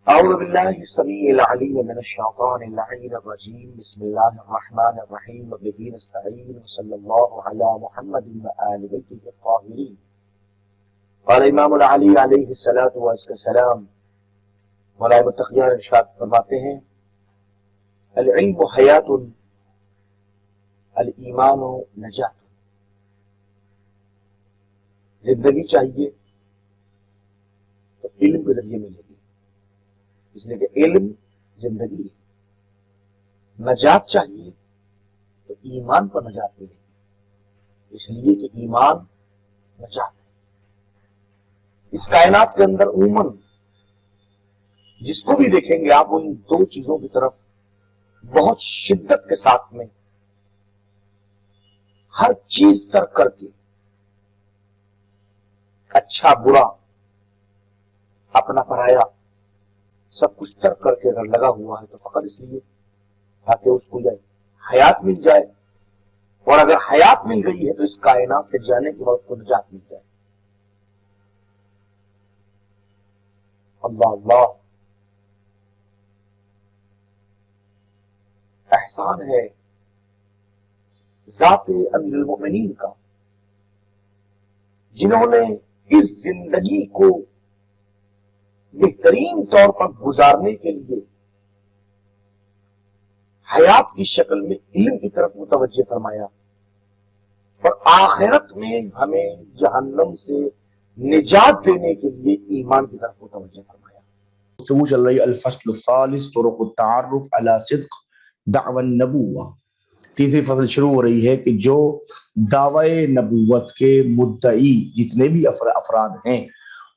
اعوذ باللہ السمیع العلیم من الشیطان اللعین الرجیم بسم اللہ الرحمن الرحیم وبہ نستعین صلی اللہ علی محمد وآل بیتہ الطاہرین۔ قال امام العلی علیہ السلام مولا متقیان ارشاد فرماتے ہیں العلم حیات الایمان نجات۔ زندگی چاہیے تو علم کے ذریعے ملے گی، اس لیے کہ علم زندگی ہے۔ نجات چاہیے تو ایمان پر نجات ملے گی، اس لیے کہ ایمان نجات ہے۔ اس کائنات کے اندر عموماً جس کو بھی دیکھیں گے آپ وہ ان دو چیزوں کی طرف بہت شدت کے ساتھ میں ہر چیز ترک کر کے، اچھا برا اپنا پرایا سب کچھ ترک کر کے اگر لگا ہوا ہے تو فقط اس لیے تاکہ اس کو حیات مل جائے، اور اگر حیات مل گئی ہے تو اس کائنات سے جانے کے بعد کو نجات مل جائے۔ اللہ اللہ، احسان ہے ذات امیر المؤمنین کا، جنہوں نے اس زندگی کو بہترین طور پر گزارنے کے لیے حیات کی شکل میں علم کی طرف متوجہ فرمایا، اور آخرت میں ہمیں جہنم سے نجات دینے کے لیے ایمان کی طرف متوجہ فرمایا۔ گفتگو چل رہی الفصل الثالث طرق التعرف علی صدق دعوی النبوہ۔ تیسری فصل شروع ہو رہی ہے کہ جو دعوی نبوت کے مدعی جتنے بھی افراد ہیں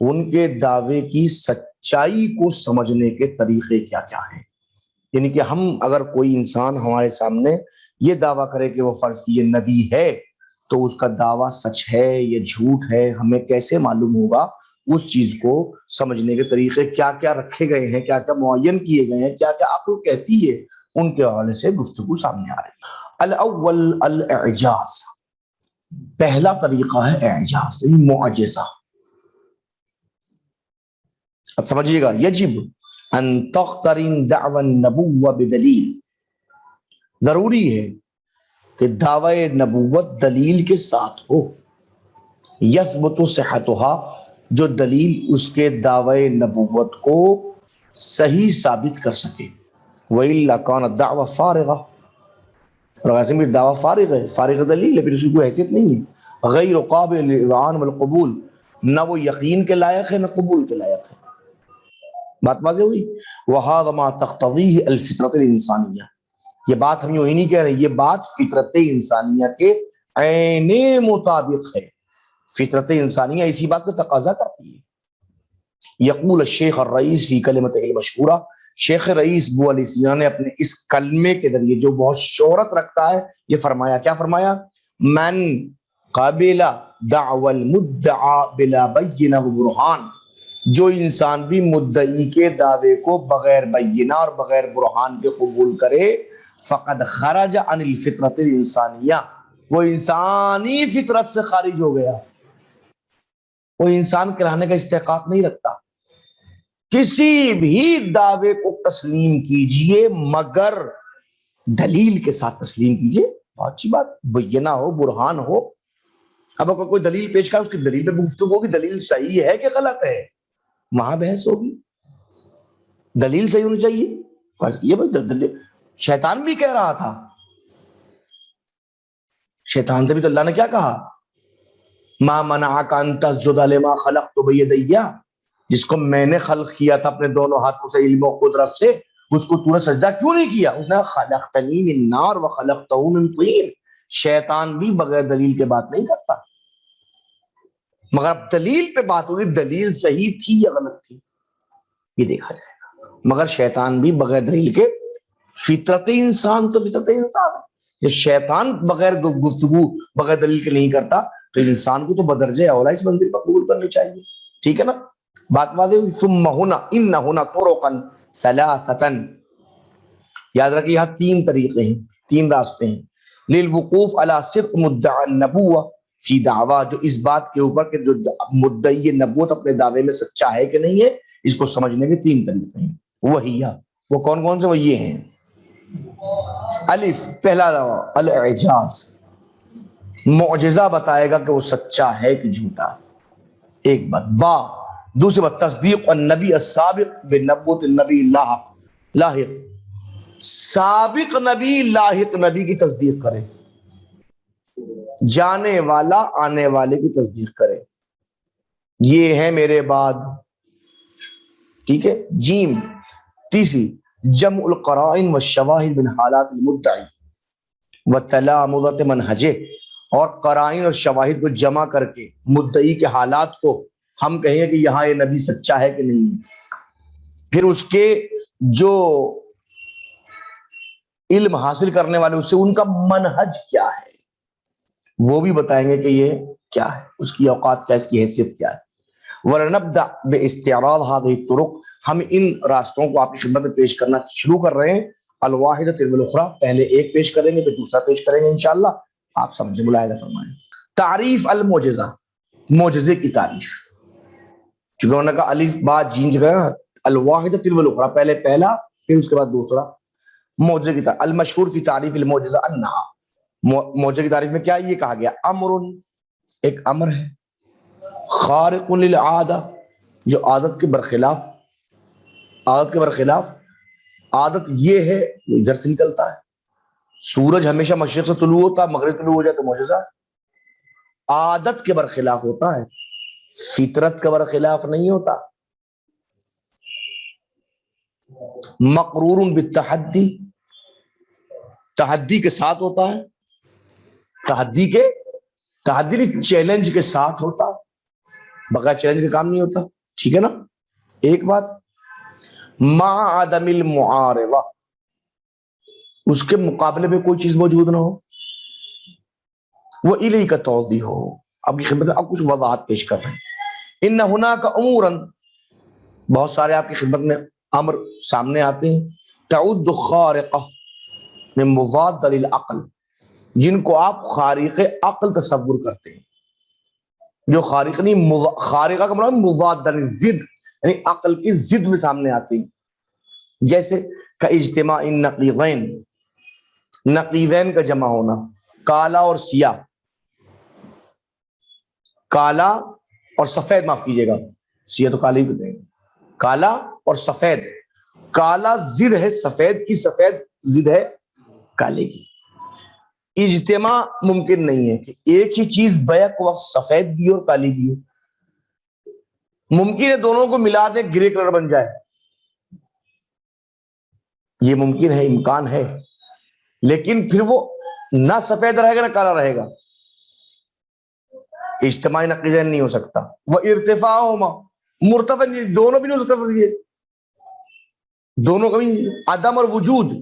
ان کے دعوے کی سچائی کو سمجھنے کے طریقے کیا کیا ہیں۔ یعنی کہ ہم اگر کوئی انسان ہمارے سامنے یہ دعویٰ کرے کہ وہ فرض کی یہ نبی ہے تو اس کا دعویٰ سچ ہے یا جھوٹ ہے، ہمیں کیسے معلوم ہوگا؟ اس چیز کو سمجھنے کے طریقے کیا کیا رکھے گئے ہیں، کیا کیا معین کیے گئے ہیں، کیا کیا عقل کہتی ہے، ان کے حوالے سے گفتگو سامنے آ رہی ہے۔ الاول الاعجاز، پہلا طریقہ ہے اعجاز، معجزہ۔ اب سمجھیے گا، یجب ان تقترن دعوی النبوہ بدلیل، ضروری ہے کہ دعوی نبوت دلیل کے ساتھ ہو، یثبت صحتها، جو دلیل اس کے دعوی نبوت کو صحیح ثابت کر سکے۔ وَإِلَّا كَانَتْ دَعْوَةٌ فَارِغَةٌ، اور ایسے میں دعویٰ فارغ ہے، فارغ دلیل ہے، پھر اس کی کوئی حیثیت نہیں ہے۔ غیر قابل للإذعان والقبول، نہ وہ یقین کے لائق ہے نہ قبول کے لائق ہے۔ بات واضح ہوئی؟ وَهَذَا مَا تَقْتَضِيهِ الْفِطْرَةُ الْإِنسَانِيَّةُ، یہ بات ہم یوں ہی نہیں کہہ رہے، یہ بات فطرت انسانیہ کے عین مطابق ہے۔ فطرت انسانیہ اسی بات کو تقاضا کرتی ہے۔ یقول الشیخ الرئیس فی کلمتہ المشہورہ، شیخ رئیس بو علی سینا نے اپنے اس کلمے کے ذریعے جو بہت شہرت رکھتا ہے یہ فرمایا، کیا فرمایا؟ من قبل دعوی المدعا بلا بینہ و برہان، جو انسان بھی مدعی کے دعوے کو بغیر بینہ اور بغیر برہان کے قبول کرے، فقد خرج عن الفطرۃ الانسانیہ، وہ انسانی فطرت سے خارج ہو گیا، وہ انسان کہلانے کا استحقاق نہیں رکھتا۔ کسی بھی دعوے کو تسلیم کیجئے مگر دلیل کے ساتھ تسلیم کیجئے، بہت اچھی بات، بینہ ہو، برہان ہو۔ اب اگر کوئی دلیل پیش کرے اس کی دلیل پہ گفتگو ہوگی، دلیل صحیح ہے کہ غلط ہے، وہاں بحث ہوگی، دلیل صحیح ہونی چاہیے۔ فرض کیے بھائی شیطان بھی کہہ رہا تھا، شیطان سے بھی تو اللہ نے کیا کہا؟ ما منعک ان تسجد لما خلقت بیدی، جس کو میں نے خلق کیا تھا اپنے دونوں ہاتھوں سے علم و قدرت سے، اس کو تو نے سجدہ کیوں نہیں کیا؟ اس نے خلقتنی من نار وخلقتہ من طین، شیطان بھی بغیر دلیل کے بات نہیں کرتا، مگر اب دلیل پہ بات ہوگی، دلیل صحیح تھی یا غلط تھی یہ دیکھا جائے گا، مگر شیطان بھی بغیر دلیل کے، فطرت انسان تو فطرت انسان ہے، یہ شیطان بغیر گفتگو بغیر دلیل کے نہیں کرتا تو انسان کو تو بدرجہ اولا اس منزل پر قبول کرنی چاہیے، ٹھیک ہے نا؟ بات واضح ہوئی؟ ثم ہنا ان ہنا طرقا ثلاثتا، یاد رکھیے یہاں تین طریقے ہیں، تین راستے ہیں، للوقوف علی صدق مدعی النبوہ فی دعویٰ، جو اس بات کے اوپر کہ جو مدعی نبوت اپنے دعوے میں سچا ہے کہ نہیں ہے، اس کو سمجھنے کے تین طریقے ہیں۔ وہی وہ کون کون سے؟ وہ یہ ہیں: الف پہلا الاعجاز، معجزہ بتائے گا کہ وہ سچا ہے کہ جھوٹا، ایک بات. با دوسری بات تصدیق النبی السابق بنبوت النبی لاحق، سابق نبی لاحق نبی کی تصدیق کرے، جانے والا آنے والے کی تصدیق کرے. یہ ہے میرے بعد. ٹھیک ہے. جیم تیسری جمع القرائن والشواہد من حالات المدعی وتلامذت منہجہ، اور قرائن اور شواہد کو جمع کر کے مدعی کے حالات کو ہم کہیں گے کہ یہاں یہ نبی سچا ہے کہ نہیں. پھر اس کے جو علم حاصل کرنے والے اس سے ان کا منہج کیا ہے وہ بھی بتائیں گے کہ یہ کیا ہے، اس کی اوقات کیا، اس کی حیثیت کیا ہے. وَلَنَبْدَأْ بِإِسْتِعْرَاضِ هَذِهِ الطُّرُقِ، ہم ان راستوں کو آپ کی خدمت میں پیش کرنا شروع کر رہے ہیں. الواحدۃ والاخری، پہلے ایک پیش کریں گے پھر دوسرا پیش کریں گے انشاءاللہ. آپ سمجھیں، ملاحظہ فرمائیں. تعریف المعجزہ، معجزے کی تعریف. چونکہ انہوں نے کہا الف با جیم جگہ الواحدۃ والاخری، پہلے پہلا پھر اس کے بعد دوسرا. معجزے کی تعریف. المشہور فی تعریف المعجزہ انہا، معجزے کی تعریف میں کیا یہ کہا گیا؟ امر، ایک امر ہے، خارق للعادہ، جو عادت کے برخلاف، عادت کے برخلاف. عادت یہ ہے وہ ادھر سے نکلتا ہے. سورج ہمیشہ مشرق سے طلوع ہوتا ہے، مغرب طلوع ہو جائے تو معجزہ ہے. عادت کے برخلاف ہوتا ہے، فطرت کے برخلاف نہیں ہوتا. مقرور بالتحدی، تحدی کے ساتھ ہوتا ہے. تحدی نہیں، چیلنج کے ساتھ ہوتا ہے، بغیر چیلنج کے کام نہیں ہوتا. ٹھیک ہے نا. ایک بات مع عدم المعارضہ، اس کے مقابلے میں کوئی چیز موجود نہ ہو. وہ الیہ کا توضیح ہو. اب کی خدمت میں اب کچھ وضاحت پیش کر رہے ہیں. ان ہناک امورا، بہت سارے آپ کی خدمت میں امر سامنے آتے ہیں. تعد خارقہ من مضاد للعقل، جن کو آپ خارق عقل تصور کرتے ہیں. جو خارق نہیں، خارقہ کا مطلب مضاد، ضد، یعنی عقل کی ضد میں سامنے آتی ہیں. جیسے کہ اجتماع النقیضین، نقیضین کا جمع ہونا، کالا اور سیاہ، کالا اور سفید، معاف کیجیے گا سیاہ تو کالے ہی ہوتے ہیں، کالا اور سفید. کالا ضد ہے سفید کی، سفید ضد ہے کالے کی. اجتماع ممکن نہیں ہے کہ ایک ہی چیز بیک وقت سفید بھی اور کالی بھی ہو. ممکن ہے دونوں کو ملا دیں گرے کلر بن جائے، یہ ممکن ہے، امکان ہے، لیکن پھر وہ نہ سفید رہے گا نہ کالا رہے گا. اجتماعی نقیضین نہیں ہو سکتا. وہ ارتفاعہما، مرتفع دونوں بھی نہیں ہو سکتا. یہ دونوں کا بھی عدم اور وجود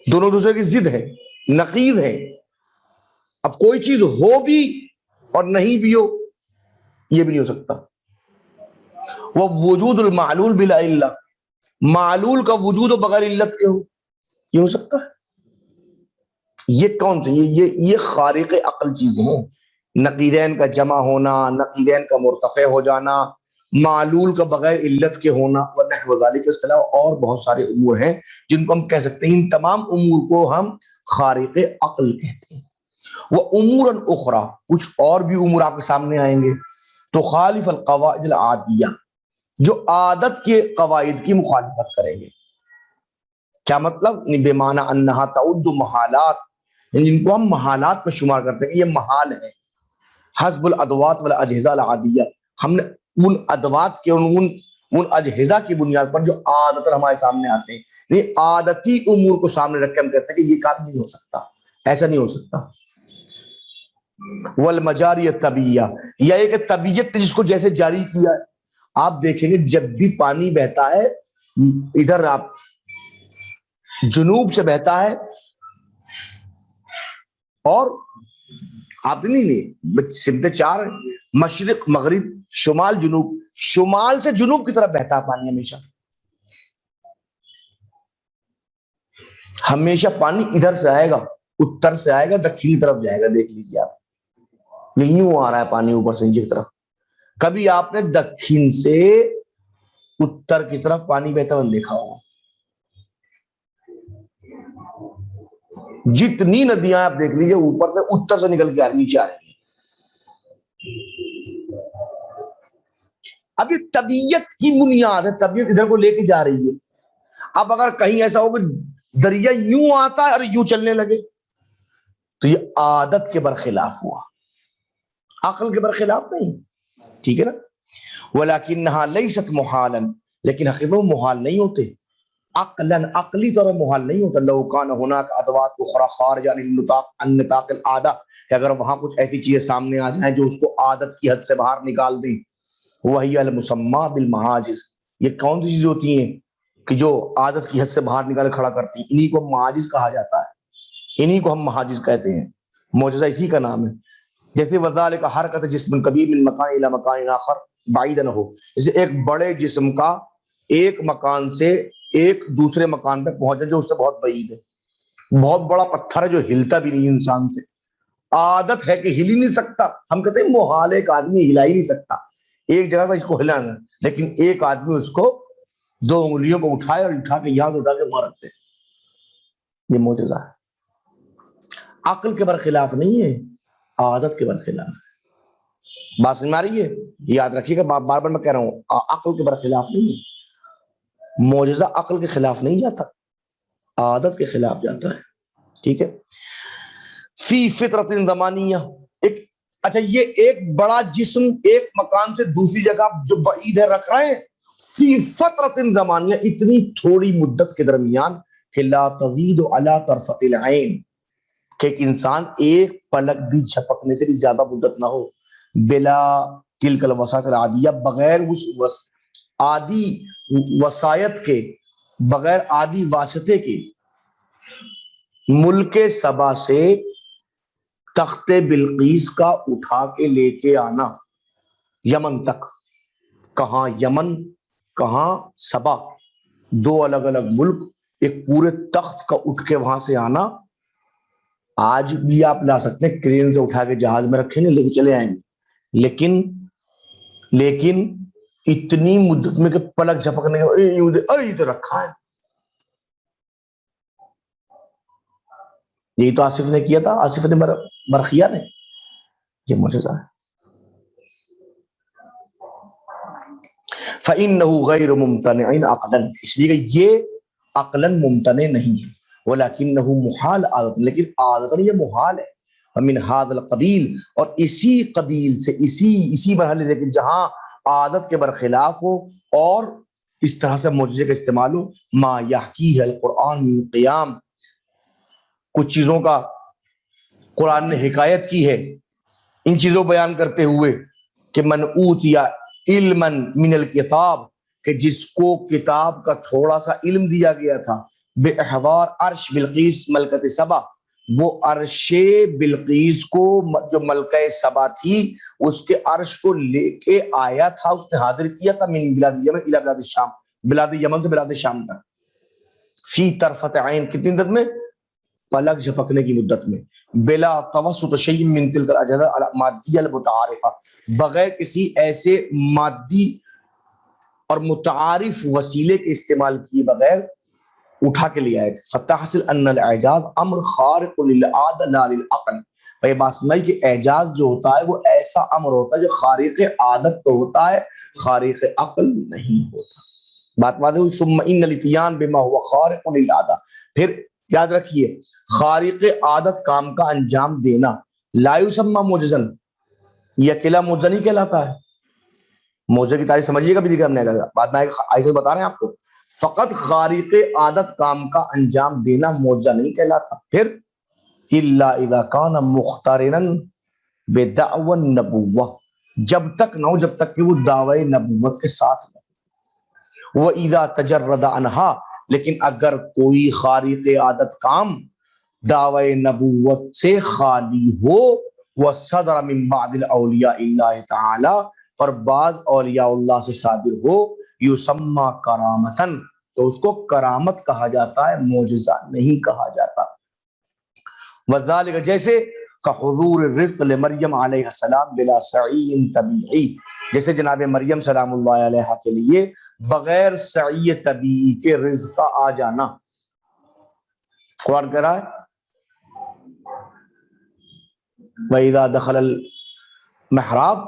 دونوں دوسرے کی ضد ہے، نقیض ہے. اب کوئی چیز ہو بھی اور نہیں بھی ہو، یہ بھی نہیں ہو سکتا. وہ وجود المعلول بلا علت، معلول کا وجود و بغیر علت کے ہو، یہ ہو سکتا ہے. یہ کون سے؟ یہ خارق عقل چیزیں ہیں. نقیضین کا جمع ہونا، نقیضین کا مرتفع ہو جانا، معلول کا بغیر علت کے ہونا، ونحو ذالک. اس کے علاوہ اور بہت سارے امور ہیں جن کو ہم کہہ سکتے ہیں. ان تمام امور کو ہم خارق عقل کہتے ہیں. وہ امور اخرى، کچھ اور بھی امور آپ کے سامنے آئیں گے. تو خالف القواعد العادیہ، جو عادت کے قواعد کی مخالفت کریں گے. کیا مطلب؟ بمعنی انہا تعد محالات، جن کو ہم محالات میں شمار کرتے ہیں، یہ محال ہے. حسب الادوات والاجہزہ العادیہ، ہم نے ان ادوات کے ان اجہزہ کی بنیاد پر جو عادت ہمارے سامنے آتے ہیں، یہ عادتی امور کو سامنے رکھ کے ہم کہتے ہیں کہ یہ کام نہیں ہو سکتا، ایسا نہیں ہو سکتا. والمجاری الطبیعیہ، یا ایک طبیعت جس کو جیسے جاری کیا ہے. آپ دیکھیں گے جب بھی پانی بہتا ہے، ادھر آپ جنوب سے بہتا ہے، اور آپ نہیں سمتیں چار ہیں، مشرق مغرب شمال جنوب. شمال سے جنوب کی طرف بہتا ہے پانی ہمیشہ. ہمیشہ پانی ادھر سے آئے گا، اتر سے آئے گا، دکھنی طرف جائے گا. دیکھ لیجیے آپ، یوں آ رہا ہے پانی اوپر سے نیچے کی طرف. کبھی آپ نے دکھن سے اتر کی طرف پانی بہتا ہوا دیکھا ہوگا. جتنی ندیاں آپ دیکھ لیجیے اوپر سے اتر سے نکل کے نیچے آ رہی ہیں. اب یہ طبیعت کی بنیاد ہے, طبیعت ادھر کو لے کے جا رہی ہے. اب اگر کہیں ایسا ہو کہ دریا یوں آتا ہے اور یوں چلنے لگے تو یہ عادت کے برخلاف ہوا, عقل کے برخلاف نہیں. ٹھیک ہے نا. وَلَكِنَّهَا لَيْسَتْ مُحَالًا, لیکن حقیقت میں محال نہیں ہوتے. عقلاً, عقلی طور پر محال نہیں ہوتا. لو کان هناك ادوات اخرى خارجہ عن نطاق العادہ, کہ اگر وہاں کچھ ایسی چیزیں سامنے آ جائیں جو اس کو عادت کی حد سے باہر نکال دیں. وہی المسمى بالمحاجز, یہ کون سی چیزیں ہوتی ہیں کہ جو عادت کی حد سے باہر نکال کھڑا کرتی ہیں؟ انہی کو محاجز کہا جاتا ہے, انہی کو ہم محاجز کہتے ہیں. معجزہ اسی کا نام ہے. جیسے وذالک حرکت جسم کبیر من مکان الی مکان آخر بعیدا ہو, جیسے ایک بڑے جسم کا ایک مکان سے ایک دوسرے مکان پہ پہنچنا جو اس سے بہت بعید ہے. بہت بڑا پتھر ہے جو ہلتا بھی نہیں انسان سے, عادت ہے کہ ہل ہی نہیں سکتا. ہم کہتے ہیں محال, ایک آدمی ہلا ہی نہیں سکتا, ایک جگہ سے اس کو ہلانا, لیکن ایک آدمی اس کو 2 انگلیوں کو اٹھائے اور اٹھا کے یہاں سے اٹھا کے وہاں رکھ دے. یہ معجزہ ہے, عقل کے برخلاف نہیں ہے, عادت کے برخلاف ہے. بات سمجھ آ رہی ہے؟ یاد رکھیے گا, بار بار میں کہہ رہا ہوں, عقل کے برخلاف نہیں ہے. معجزہ عقل کے خلاف نہیں جاتا, عادت کے خلاف جاتا ہے. ٹھیک ہے. فی فطرت زمانیہ, ایک اچھا یہ ایک بڑا جسم ایک مکان سے دوسری جگہ جو بعید ہے رکھ رہے ہیں, فی فترت زمانیہ, اتنی تھوڑی مدت کے درمیان, کہ لا تزید علی طرفۃ العین, کہ ایک انسان ایک پلک بھی جھپکنے سے بھی زیادہ مدت نہ ہو. بلا تلک الوساط العادیہ, بغیر اس عادی وسائط کے, بغیر عادی واسطے کے, ملک سبا سے تخت بلقیس کا اٹھا کے لے کے آنا یمن تک. کہاں یمن, کہاں سبا, 2 الگ الگ ملک, ایک پورے تخت کا اٹھ کے وہاں سے آنا. آج بھی آپ لا سکتے ہیں, کرین سے اٹھا کے جہاز میں رکھیں گے لے کے چلے آئیں گے, لیکن اتنی مدت میں کہ پلک جھپکنے کا یہ تو رکھا ہے. یہی تو آصف نے کیا تھا, آصف نے برقیہ نے. یہ معجزہ ہے. فَإِنَّهُ غَيْرُ مُمْتَنِعٍ عَقْلًا, اس لیے کہ یہ عقلاً ممتنع نہیں ہے. وَلَكِنَّهُ مُحَال عادت, لیکن عادتاً یہ محال ہے. وَمِنْ هَذَا الْقَبِيلِ, اور اسی قبیل سے, اسی مرحلے سے, کہ جہاں عادت کے برخلاف ہو اور اس طرح سے معجزے کا استعمال ہو. ما يحكيه القرآن من قیام, کچھ چیزوں کا قرآن نے حکایت کی ہے ان چیزوں بیان کرتے ہوئے, کہ من اوتی علما من الکتاب, کہ جس کو کتاب کا تھوڑا سا علم دیا گیا تھا, باحضار عرش بلقیس ملکۃ سبا, وہ عرش بلقیس کو جو ملکہ سبا تھی اس کے عرش کو لے کے آیا تھا, اس نے حاضر کیا تھا. من بلاد یمن الی بلاد الشام, بلاد یمن سے بلاد شام تک. فی طرفۃ عین, کتنی مدت میں؟ پلک جھپکنے کی مدت میں. بلا توسط شیء من تلک الاجزاء المادیہ المتعارفہ, بغیر کسی ایسے مادی اور متعارف وسیلے کے استعمال کیے بغیر اٹھا کے لے آئے. فتحصل ان الاعجاز امر خارق للعادہ لا للعقل, یہ بات سنائی کہ اعجاز جو ہوتا ہے وہ ایسا امر ہوتا ہے جو خارق عادت تو ہوتا ہے, خارق عقل نہیں ہوتا. بات واضح ہوئی. ثم ان الاتیان بما هو خارق للعادہ, پھر یاد رکھیے خارق عادت کام کا انجام دینا لا یسمى معجزا, یہ اکیلا معجزہ نہیں کہلاتا ہے. معجزے کی تعریف سمجھیے گا بھی دیکھا ہم نے, بعد میں ایسے بتا رہے ہیں آپ کو. فقط خارق عادت کام کا انجام دینا معجزہ نہیں کہلاتا. پھر الا اذا كان مقترنا بدعوى النبوة, جب تک نہ ہو جب تک کہ وہ دعوی نبوت کے ساتھ ہو. واذا تجرد عنها, لیکن اگر کوئی خارق عادت کام دعوی نبوت سے خالی ہو, وصدر من بعض الاولیاء اللہ تعالی, اور بعض اولیاء اللہ سے صادر ہو, یسمى کرامتن, تو اس کو کرامت کہا جاتا ہے, معجزہ نہیں کہا جاتا. وذالک, جیسے کحضور الرزق لمریم علیہ السلام بلا سعی طبیعی, جیسے جناب مریم سلام اللہ علیہ کے لیے بغیر سعی طبیعی کے رزق کا آ جانا. قرآن کہہ رہا ہے وَإِذَا دَخَلَ الْمِحْرَابَ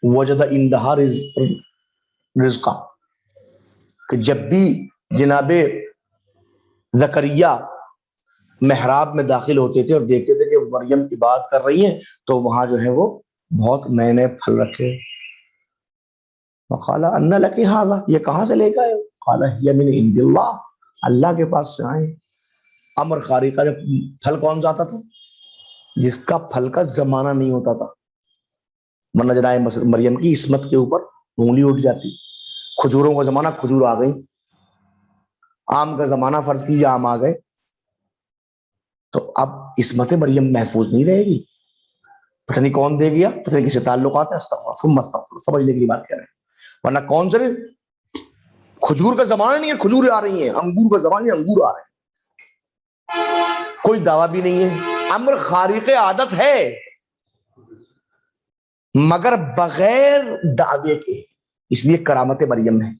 وَجَدَ عِندَهَا رِزْقًا، کہ جب بھی جناب زکریا محراب میں داخل ہوتے تھے اور دیکھتے تھے کہ مریم عبادت کر رہی ہیں تو وہاں جو ہے وہ بہت نئے نئے پھل رکھے. وقال ان لك هذا، یہ کہاں سے لے کے آئے؟ قال هي من عند اللہ، اللہ کے پاس سے آئے. امر خاری کا جب پھل کون سا آتا تھا؟ جس کا پھل کا زمانہ نہیں ہوتا تھا، ورنہ جناب مریم کی عصمت کے اوپر انگلی اٹھ جاتی. کھجوروں کا زمانہ، کھجور آ گئی. آم کا زمانہ، فرض کیجیے آم آ گئے، تو اب عصمت مریم محفوظ نہیں رہے گی. پتہ نہیں کون دے گیا، پتہ نہیں کسی تعلقات ہے. استغفر ثم استغفر، سمجھ لے کی بات کہہ رہے ہیں. ورنہ کون سے کھجور کا زمانہ نہیں ہے، کھجور آ رہی ہیں. انگور کا زمانہ نہیں، انگور آ رہے ہیں. کوئی دعویٰ بھی نہیں ہے، امر خارق عادت ہے مگر بغیر دعوے کے. اس لیے کرامت مریم ہے.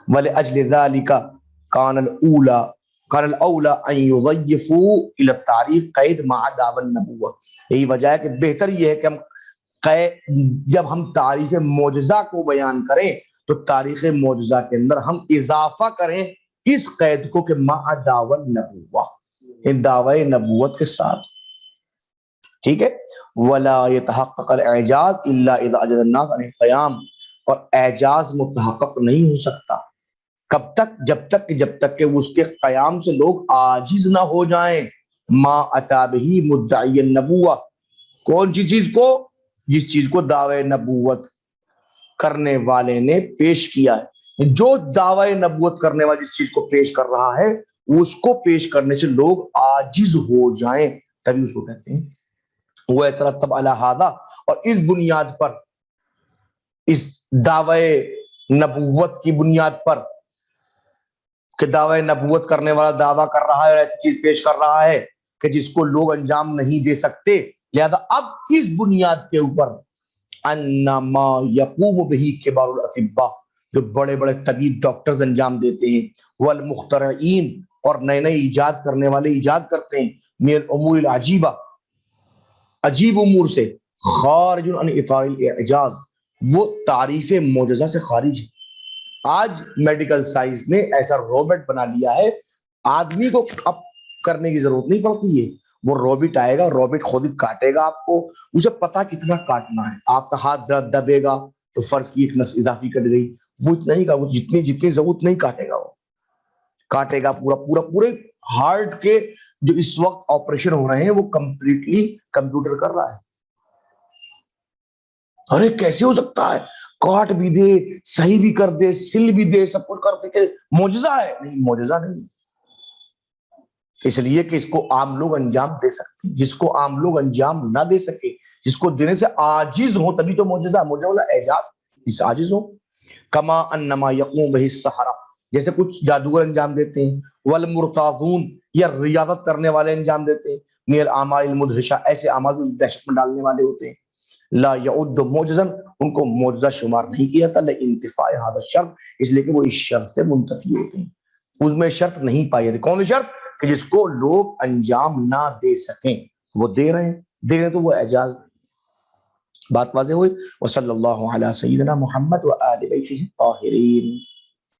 وَلِأَجْلِ ذَلِكَ كَانَ الْأَوْلَى أَن يُضَيِّفُوا إِلَى التَّعْرِيفِ قید مع دعوی النبوة. یہی وجہ ہے کہ بہتر یہ ہے کہ جب ہم تعریف معجزہ کو بیان کریں تو تاریخ معجزہ کے اندر ہم اضافہ کریں اس قید کو کہ مع دعوی النبوة، دعوی نبوت کے ساتھ. ٹھیک ہے. وَلَا يَتَحَقَّقَ الْإِعْجَازُ إِلَّا إِذَا عَجَزَ النَّاسُ عَنِ الْقِيَامِ، اور اعجاز متحقق نہیں ہو سکتا کب تک؟ جب تک کہ اس کے قیام سے لوگ عاجز نہ ہو جائیں. ما اتا بہ مدعی النبوہ، کون سی چیز کو؟ جس چیز کو دعوی نبوت کرنے والے نے پیش کیا ہے. جو دعوی نبوت کرنے والا جس چیز کو پیش کر رہا ہے اس کو پیش کرنے سے لوگ عاجز ہو جائیں تبھی اس کو کہتے ہیں. وہ یترتب علی ھذا، اور اس بنیاد پر، اس دعوی نبوت کی بنیاد پر کہ دعوی نبوت کرنے والا دعویٰ کر رہا ہے اور ایسی چیز پیش کر رہا ہے کہ جس کو لوگ انجام نہیں دے سکتے، لہذا اب اس بنیاد کے اوپر انما یقوم بہ کبار الاطباء، جو بڑے بڑے طبیب ڈاکٹرز انجام دیتے ہیں، والمخترعین، اور نئے نئے ایجاد کرنے والے ایجاد کرتے ہیں، من الامور العجیبہ، عجیب امور سے، خارج عن اطار الاعجاز، وہ تعریف معجزہ سے خارج ہے. آج میڈیکل سائنس نے ایسا روبوٹ بنا لیا ہے، آدمی کو اب کرنے کی ضرورت نہیں پڑتی ہے. وہ روبوٹ آئے گا، روبوٹ خود ہی کاٹے گا آپ کو، اسے پتا کتنا کاٹنا ہے. آپ کا ہاتھ دبے گا تو فرض کی ایک نس اضافی کٹ گئی، وہ اتنا ہی کا، وہ جتنی ضرورت نہیں کاٹے گا، وہ کاٹے گا پورے ہارٹ کے جو اس وقت آپریشن ہو رہے ہیں وہ کمپلیٹلی کمپیوٹر کر رہا ہے. ارے کیسے ہو سکتا ہے؟ کاٹ بھی دے، صحیح بھی کر دے، سل بھی دے، سب کچھ کر دے، کہ معجزہ ہے؟ نہیں، معجزہ نہیں. اس لیے کہ اس کو عام لوگ انجام دے سکتے، جس کو عام لوگ انجام نہ دے سکے، جس کو دینے سے عاجز ہو، تبھی تو معجزہ. معجزہ والا اعجاز اس عاجز ہو. کما انما یقوم بہ السحرہ، جیسے کچھ جادوگر انجام دیتے ہیں، والمرتاضون، یا ریاضت کرنے والے انجام دیتے ہیں، من الاعمال المدہشہ، ایسے اعمال جو دہشت میں ڈالنے والے ہوتے ہیں. لا یعد معجزا، ان کو معجزہ شمار نہیں کیا تھا، لانتفاء هذا الشرط، اس لیے کہ وہ اس شرط سے منتفی ہوتے ہیں. اس میں شرط نہیں پائی جاتی. کون سی شرط؟ کہ جس کو لوگ انجام نہ دے سکیں وہ دے رہے ہیں تو وہ اعجاز. بات واضح ہوئی. وصلی اللہ علی سیدنا محمد وآل بیتہ الطاہرین.